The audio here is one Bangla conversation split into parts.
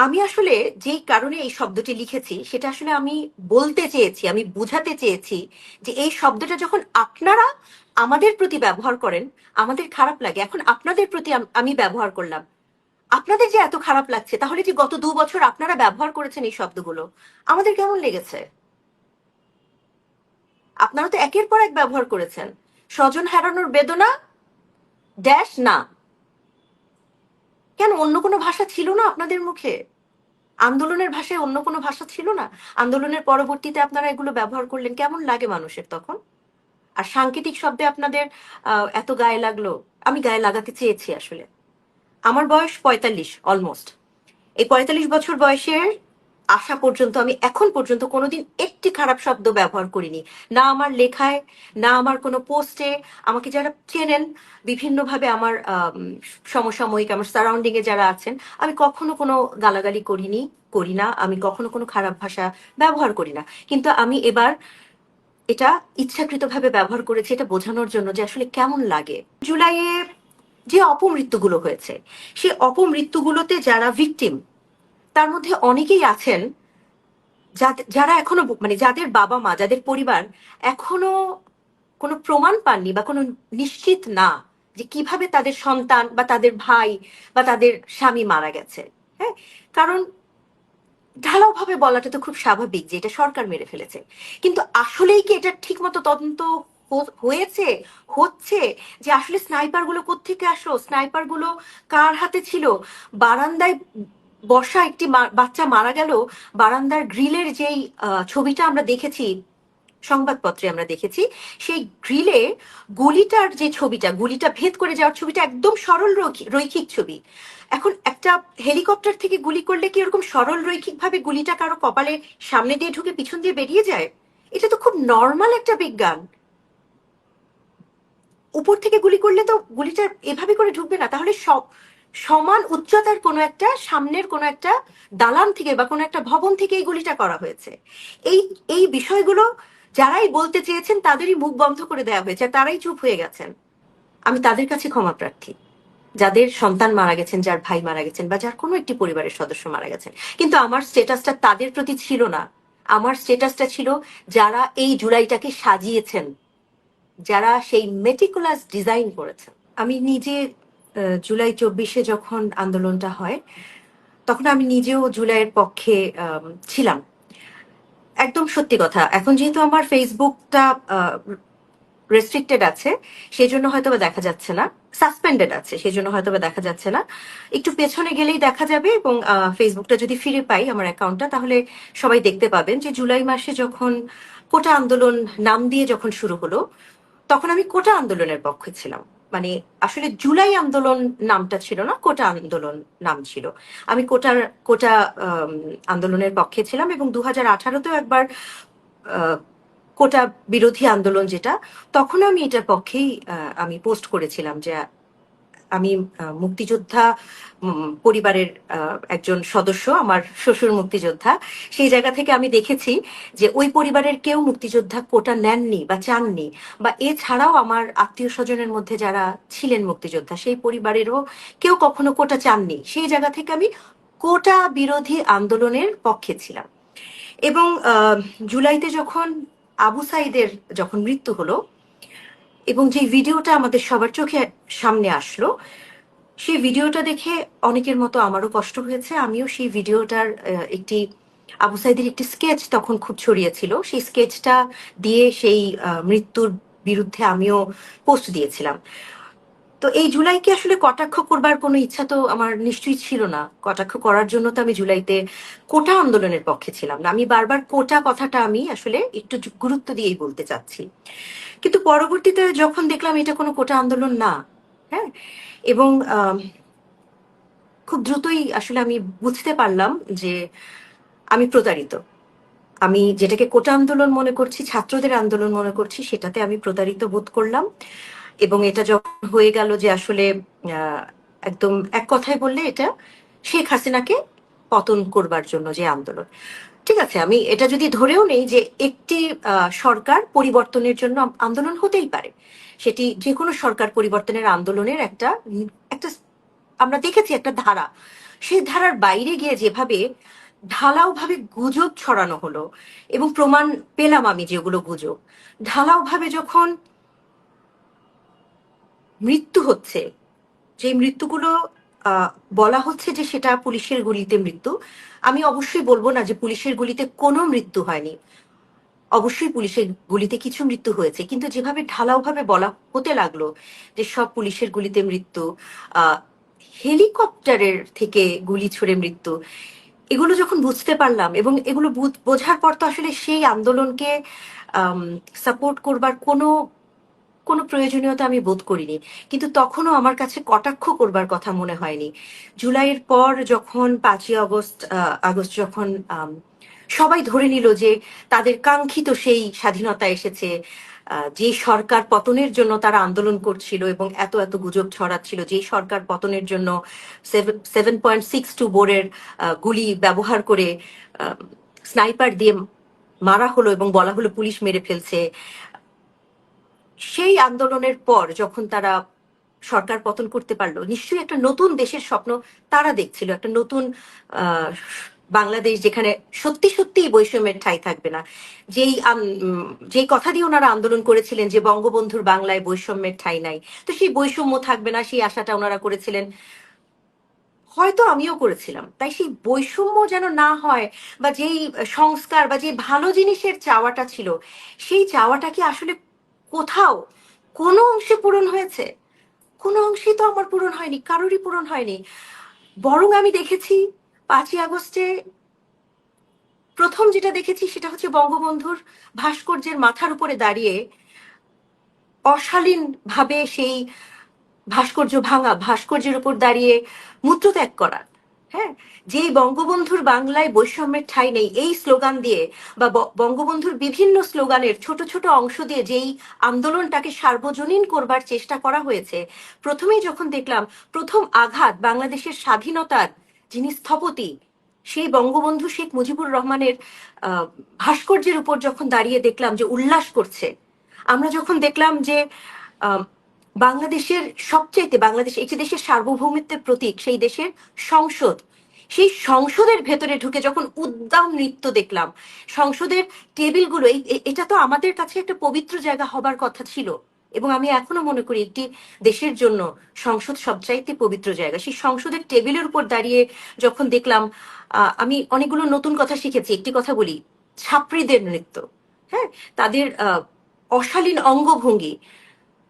আমি আসলে যেই কারণে এই শব্দটি লিখেছি সেটা আসলে আমি বলতে চেয়েছি, আমি বুঝাতে চেয়েছি যে এই শব্দটা যখন আপনারা আমাদের প্রতি ব্যবহার করেন আমাদের খারাপ লাগে। এখন আপনাদের প্রতি আমি ব্যবহার করলাম, আপনাদের যে এত খারাপ লাগছে, তাহলে যে গত 2 বছর আপনারা ব্যবহার করেছেন এই শব্দগুলো আমাদের কেমন লেগেছে? আপনারা তো একের পর এক ব্যবহার করেছেন। স্বজন হারানোর বেদনা ড্যাশ না, কেন অন্য কোনো ভাষা ছিল না আপনাদের মুখে? আন্দোলনের ভাষায় অন্য কোনো ভাষা ছিল না? আন্দোলনের পরবর্তীতে আপনারা এগুলো ব্যবহার করলেন, কেমন লাগে মানুষের তখন? আর সাংকেতিক শব্দে আপনাদের এত গায়ে লাগলো। আমি গায়ে লাগাতে চেয়েছি আসলে। আমার বয়স 45 অলমোস্ট। এই 45 বছর বয়সের আসা পর্যন্ত আমি এখন পর্যন্ত কোনোদিন একটি খারাপ শব্দ ব্যবহার করিনি। না আমার লেখায়, না আমার কোনো পোস্টে। আমাকে যারা চেনেন বিভিন্নভাবে, আমার সমসাময়িক আমার সারাউন্ডিং এ যারা আছেন, আমি কখনো কোনো গালাগালি করিনি, করি না। আমি কখনো কোনো খারাপ ভাষা ব্যবহার করি না। কিন্তু আমি এবার এটা ইচ্ছাকৃতভাবে ব্যবহার করেছি এটা বোঝানোর জন্য যে আসলে কেমন লাগে। জুলাইয়ে যে অপমৃত্যুগুলো হয়েছে, সেই অপমৃত্যুগুলোতে যারা ভিকটিম, তার মধ্যে অনেকেই আছেন যারা এখনো মানে যাদের বাবা মা, যাদের পরিবার এখনো কোনো প্রমাণ পাননি বা কোনো নিশ্চিত না যে কিভাবে তাদের সন্তান বা তাদের ভাই বা তাদের স্বামী মারা গেছে। হ্যাঁ, কারণ ঢালাও ভাবে বলাটা তো খুব স্বাভাবিক যে এটা সরকার মেরে ফেলেছে, কিন্তু আসলেই কি এটা ঠিক মতো তদন্ত হয়েছে, হচ্ছে? যে আসলে স্নাইপার গুলো কোত্থেকে আসলো, স্নাইপার গুলো কার হাতে ছিল? বারান্দায় বসা একটি বাচ্চা মারা গেল, বারান্দার গ্রিলের যেই ছবিটা আমরা দেখেছি, সংবাদপত্রে আমরা দেখেছি, সেই গ্রিলে গুলিটার যে ছবিটা, গুলিটা ভেদ করে যাওয়ার ছবিটা একদম সরল রৈখিক ছবি। এখন একটা হেলিকপ্টার থেকে গুলি করলে কি এরকম সরল রৈখিক ভাবে গুলিটা কারো কপালের সামনে দিয়ে ঢুকে পিছন দিয়ে বেরিয়ে যায়? এটা তো খুব নর্মাল একটা বিজ্ঞান। উপর থেকে গুলি করলে তো গুলিটা এভাবে করে ঢুকবে না। তাহলে সব সমান উচ্চতার কোনো একটা সামনের কোনো একটা দালান থেকে বা কোনো একটা ভবন থেকে এই গুলিটা করা হয়েছে। এই এই বিষয়গুলো যারাই বলতে চেয়েছেন তাদেরই মুখ বন্ধ করে দেওয়া হয়েছে, তারাই চুপ হয়ে গেছেন। আমি তাদের কাছে ক্ষমা প্রার্থী, যাদের সন্তান মারা গেছেন, যার ভাই মারা গেছেন, বা যার কোনো একটি পরিবারের সদস্য মারা গেছেন। কিন্তু আমার স্টেটাসটা তাদের প্রতি ছিল না। আমার স্টেটাসটা ছিল যারা এই জুলাইটাকে সাজিয়েছেন, যারা সেই মেটিকুলাস ডিজাইন করেছেন। আমি নিজে জুলাই 24-এ যখন আন্দোলনটা হয়, তখন আমি নিজেও জুলাইয়ের পক্ষে ছিলাম। একদম সত্যি কথা, এখন যেহেতু আমার ফেসবুকটা রেস্ট্রিক্টেড আছে, সেই জন্য হয়তো বা দেখা যাচ্ছে না, সাসপেন্ডেড আছে সেই জন্য হয়তো বা দেখা যাচ্ছে না। একটু পেছনে গেলেই দেখা যাবে, এবং ফেসবুকটা যদি ফিরে পাই আমার অ্যাকাউন্টটা, তাহলে সবাই দেখতে পাবেন যে জুলাই মাসে যখন কোটা আন্দোলন নাম দিয়ে যখন শুরু হলো, তখন আমি কোটা আন্দোলনের পক্ষে ছিলাম। মানে আসলে জুলাই আন্দোলন নামটা ছিল না, কোটা আন্দোলন নাম ছিল। আমি কোটা আম, আন্দোলনের পক্ষে ছিলাম, এবং 2018-তেও একবার কোটা বিরোধী আন্দোলন যেটা, তখন আমি এটার পক্ষেই আমি পোস্ট করেছিলাম যে আমি মুক্তিযোদ্ধা পরিবারের একজন সদস্য, আমার শ্বশুর মুক্তিযোদ্ধা। সেই জায়গা থেকে আমি দেখেছি যে ওই পরিবারের কেউ মুক্তিযোদ্ধা কোটা নেননি বা চাননি, বা এছাড়াও আমার আত্মীয় স্বজনের মধ্যে যারা ছিলেন মুক্তিযোদ্ধা সেই পরিবারেরও কেউ কখনো কোটা চাননি। সেই জায়গা থেকে আমি কোটা বিরোধী আন্দোলনের পক্ষে ছিলাম। এবং জুলাইতে যখন আবু সাইদের যখন মৃত্যু হলো, এবং যে ভিডিওটা আমাদের সবার চোখে সামনে আসলো, সেই ভিডিওটা দেখে অনেকের মতো আমারও কষ্ট হয়েছে। আমিও সেই ভিডিওটার একটি আবু সাইদের একটি স্কেচ তখন খুব ছড়িয়েছিল, সেই স্কেচটা দিয়ে সেই মৃত্যুর বিরুদ্ধে আমিও পোস্ট দিয়েছিলাম। তো এই জুলাইকে আসলে কটাক্ষ করবার কোনো ইচ্ছা তো আমার নিশ্চয়ই ছিল না। কটাক্ষ করার জন্য তো আমি জুলাইতে কোটা আন্দোলনের পক্ষে ছিলাম না। আমি বারবার কোটা কথাটা আমি আসলে একটু গুরুত্ব দিয়েই বলতে চাচ্ছি। কিন্তু পরবর্তীতে যখন দেখলাম এটা কোনো কোটা আন্দোলন না, হ্যাঁ, এবং খুব দ্রুতই আসলে আমি বুঝতে পারলাম যে আমি প্রতারিত। আমি যেটাকে কোটা আন্দোলন মনে করছি, ছাত্রদের আন্দোলন মনে করছি, সেটাতে আমি প্রতারিত বোধ করলাম। এবং এটা যখন হয়ে গেল যে আসলে আহ, একদম এক কথায় বললে এটা শেখ হাসিনাকে পতন করবার জন্য যে আন্দোলন। ঠিক আছে, আমি এটা যদি ধরেও নেই যে একটি সরকার পরিবর্তনের জন্য আন্দোলন হতেই পারে, সেটি যে কোনো সরকার পরিবর্তনের আন্দোলনের একটা একটা আমরা দেখেছি একটা ধারা। সে ধারার বাইরে গিয়ে যেভাবে ঢালাওভাবে গুজব ছড়ানো হলো, এবং প্রমাণ পেলাম আমি যেগুলো গুজব, ঢালাওভাবে যখন মৃত্যু হচ্ছে, যে মৃত্যুগুলো আহ, বলা হচ্ছে যে সেটা পুলিশের গুলিতে মৃত্যু, আমি অবশ্যই বলবো না যে পুলিশের গুলিতে কোনো মৃত্যু হয়নি। অবশ্যই পুলিশের গুলিতে কিছু মৃত্যু হয়েছে, কিন্তু যেভাবে ঢালাওভাবে বলা হতে লাগলো যে সব পুলিশের গুলিতে মৃত্যু, আহ হেলিকপ্টারের থেকে গুলি ছুড়ে মৃত্যু, এগুলো যখন বুঝতে পারলাম এবং এগুলো বোঝার পর তো আসলে সেই আন্দোলনকে সাপোর্ট করবার কোনো কোনো প্রয়োজনীয়তা আমি বোধ করিনি। কিন্তু তখনও আমার কাছে কটাক্ষ করবার কথা মনে হয়নি। জুলাইয়ের পর যখন 5ই আগস্ট আগস্ট যখন সবাই ধরে নিল যে তাদের কাঙ্ক্ষিত সেই স্বাধীনতা এসেছে, যে সরকার পতনের জন্য তারা আন্দোলন করছিল এবং এত এত গুজব ছড়াচ্ছিল, যে সরকার পতনের জন্য 7.62 বোরের গুলি ব্যবহার করে স্নাইপার দিয়ে মারা হলো এবং বলা হলো পুলিশ মেরে ফেলছে, সেই আন্দোলনের পর যখন তারা সরকার পতন করতে পারলো, নিশ্চয়ই একটা নতুন দেশের স্বপ্ন তারা দেখছিল, একটা নতুন আহ, বাংলাদেশ যেখানে সত্যি সত্যি বৈষম্যের ঠাঁই থাকবে না। যেই কথা দিয়ে ওনারা আন্দোলন করেছিলেন যে বঙ্গবন্ধুর বাংলায় বৈষম্যের ঠাঁই নাই, তো সেই বৈষম্য থাকবে না সেই আশাটা ওনারা করেছিলেন, হয়তো আমিও করেছিলাম। তাই সেই বৈষম্য যেন না হয়, বা যেই সংস্কার বা যে ভালো জিনিসের চাওয়াটা ছিল, সেই চাওয়াটা কি আসলে কোথাও কোনো অংশে পূরণ হয়েছে? কোনো অংশেই তো আমার পূরণ হয়নি, কারোরই পূরণ হয়নি। বরং আমি দেখেছি 5ই আগস্টে প্রথম যেটা দেখেছি সেটা হচ্ছে বঙ্গবন্ধুর ভাস্কর্যের মাথার উপরে দাঁড়িয়ে অশালীন ভাবে সেই ভাস্কর্য ভাঙা, ভাস্কর্যের উপর দাঁড়িয়ে মূত্রত্যাগ করা। হ্যাঁ, যেই বঙ্গবন্ধুর বাংলায় বৈষম্যের ঠাঁই নেই এই স্লোগান দিয়ে, বা বঙ্গবন্ধুর বিভিন্ন স্লোগানের ছোট ছোট অংশ দিয়ে যেই আন্দোলনটাকে সার্বজনীন করবার চেষ্টা করা হয়েছে, প্রথমেই যখন দেখলাম প্রথম আঘাত বাংলাদেশের স্বাধীনতার যিনি স্থপতি সেই বঙ্গবন্ধু শেখ মুজিবুর রহমানের আহ ভাস্কর্যের উপর যখন দাঁড়িয়ে দেখলাম যে উল্লাস করছে, আমরা যখন দেখলাম যে আহ বাংলাদেশের সবচাইতে, বাংলাদেশ একটি দেশের সার্বভৌমত্বের প্রতীক, সেই দেশের সংসদ, সেই সংসদের ভেতরে ঢুকে যখন উদ্দাম নৃত্য দেখলাম, সংসদের টেবিলগুলো, এটা তো আমাদের কাছে একটা পবিত্র জায়গা হবার কথা ছিল, এবং আমি এখনো মনে করি একটি দেশের জন্য সংসদ সবচাইতে পবিত্র জায়গা। সেই সংসদের টেবিলের উপর দাঁড়িয়ে যখন দেখলাম, আমি অনেকগুলো নতুন কথা শিখেছি। একটি কথা বলি, ছাত্রীদের নৃত্য, হ্যাঁ, তাদের অশালীন অঙ্গভঙ্গি,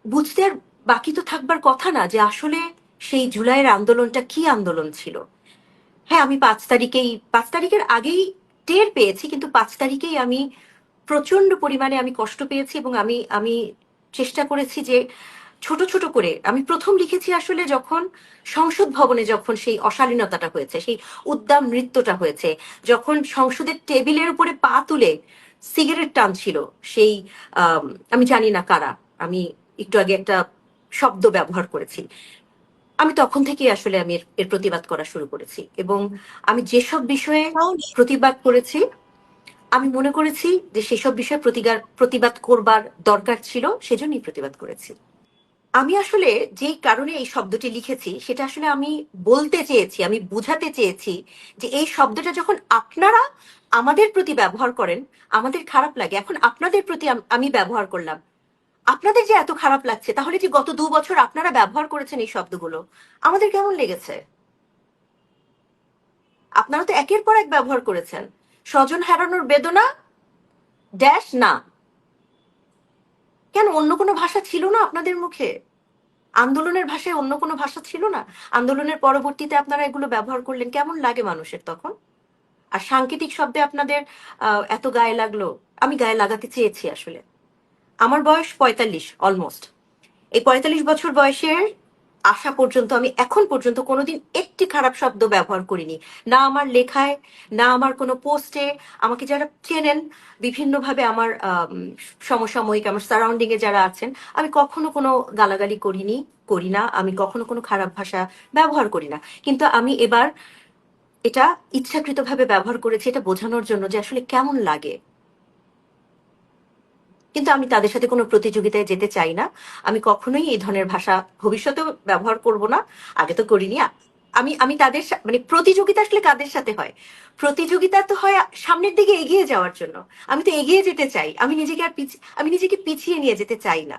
বুঝতে আর বাকি তো থাকবার কথা না যে আসলে সেই জুলাইয়ের আন্দোলনটা কি আন্দোলন ছিল। হ্যাঁ, আমি 5 তারিখের আগেই টের পেয়েছি, কিন্তু 5 তারিখেই আমি প্রচন্ড পরিমাণে আমি কষ্ট পেয়েছি, এবং আমি আমি চেষ্টা করেছি যে ছোট ছোট করে আমি প্রথম লিখেছি আসলে যখন সংসদ ভবনে যখন সেই অশালীনতাটা হয়েছে, সেই উদ্দাম নৃত্যটা হয়েছে, যখন সংসদের টেবিলের উপরে পা তুলে সিগারেট টানছিল সেই আমি জানি না কারা, আমি একটু আগে একটা শব্দ ব্যবহার করেছি, আমি তখন থেকেই আসলে আমি এর প্রতিবাদ করা শুরু করেছি, এবং আমি যেসব বিষয়ে প্রতিবাদ করেছি আমি মনে করেছি যে সেসব বিষয়ে প্রতিবাদ করবার দরকার ছিল, সেজন্যই প্রতিবাদ করেছি। আমি আসলে যেই কারণে এই শব্দটি লিখেছি সেটা আসলে আমি বলতে চেয়েছি, আমি বুঝাতে চেয়েছি যে এই শব্দটা যখন আপনারা আমাদের প্রতি ব্যবহার করেন আমাদের খারাপ লাগে, এখন আপনাদের প্রতি আমি ব্যবহার করলাম, আপনাদের যে এত খারাপ লাগছে, তাহলে যে গত 2 বছর আপনারা ব্যবহার করেছেন এই শব্দগুলো আমাদের কেমন লেগেছে? আপনারা তো একের পর এক ব্যবহার করেছেন। স্বজন হারানোর বেদনা ড্যাশ না, কেন অন্য কোনো ভাষা ছিল না আপনাদের মুখে? আন্দোলনের ভাষায় অন্য কোনো ভাষা ছিল না? আন্দোলনের পরবর্তীতে আপনারা এগুলো ব্যবহার করলেন, কেমন লাগে মানুষের তখন? আর সাংকেতিক শব্দে আপনাদের এত গায়ে লাগলো, আমি গায়ে লাগাতে চেয়েছি আসলে। আমার বয়স 45 অলমোস্ট, এই 45 বছর বয়সে আসা পর্যন্ত আমি এখন পর্যন্ত কোনোদিন একটি খারাপ শব্দ ব্যবহার করিনি, না আমার লেখায়, না আমার কোনো পোস্টে। আমাকে যারা চেনেন বিভিন্নভাবে, আমার সমসাময়িক আমার সারাউন্ডিং এ যারা আছেন, আমি কখনো কোনো গালাগালি করিনি, করি না, আমি কখনো কোনো খারাপ ভাষা ব্যবহার করি না। কিন্তু আমি এবার এটা ইচ্ছাকৃতভাবে ব্যবহার করেছি এটা বোঝানোর জন্য যে আসলে কেমন লাগে। কিন্তু আমি তাদের সাথে কোনো প্রতিযোগিতায় যেতে চাই না। আমি কখনোই এই ধরনের ভাষা ভবিষ্যতেও ব্যবহার করব না, আগে তো করিনি। আমি আমি তাদের মানে প্রতিযোগিতা আসলে কাদের সাথে হয়? প্রতিযোগিতা তো হয় সামনের দিকে এগিয়ে যাওয়ার জন্য। আমি তো এগিয়ে যেতে চাই, আমি নিজেকে পিছিয়ে নিয়ে যেতে চাই না।